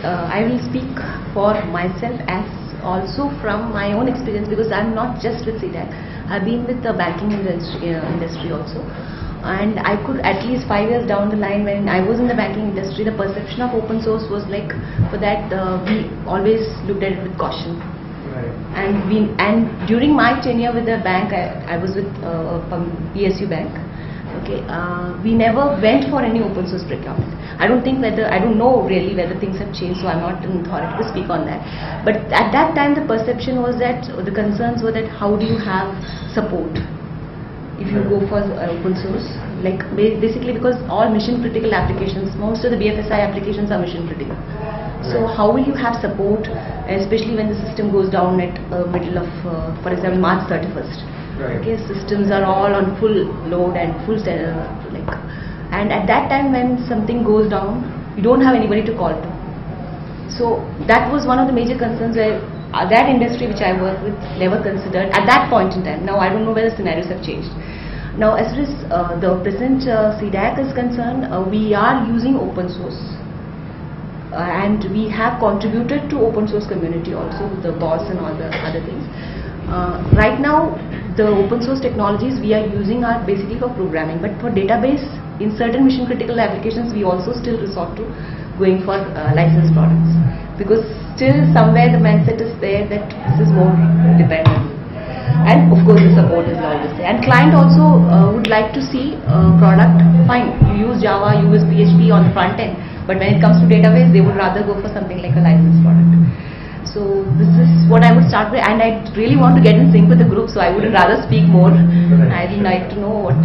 I will speak for myself as also from my own experience, because I'm not just with CDAC. I've been with the banking industry also, and I could at least 5 years down the line, when I was in the banking industry, the perception of open source was like, for that we always looked at it with caution. Right. And during my tenure with the bank, I was with PSU Bank. Okay, we never went for any open source procurement. I don't know really whether things have changed, so I'm not an authority to speak on that. But at that time, the perception was that, the concerns were that how do you have support if you go for open source? Like basically, because all mission critical applications, most of the BFSI applications are mission critical. So how will you have support, especially when the system goes down at middle of, for example, March 31st? Right. Okay, systems are all on full load and full and at that time when something goes down, you don't have anybody to call to. So that was one of the major concerns where that industry which I work with never considered at that point in time. Now I don't know whether scenarios have changed. Now as far as the present CDAC is concerned, we are using open source. And we have contributed to open source community also, the BOSS and all the other things. Right now, the open source technologies we are using are basically for programming, but for database, in certain mission critical applications, we also still resort to going for licensed products, because still somewhere the mindset is there that this is more dependent. And of course the support is always there. And client also would like to see product, fine, you use Java, you use PHP on the front end, but when it comes to database, they would rather go for something like a licensed product. So this is what I would start with, and I really want to get in sync with the group, so I would rather speak more. I would like to know what.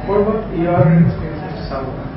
What about your experience?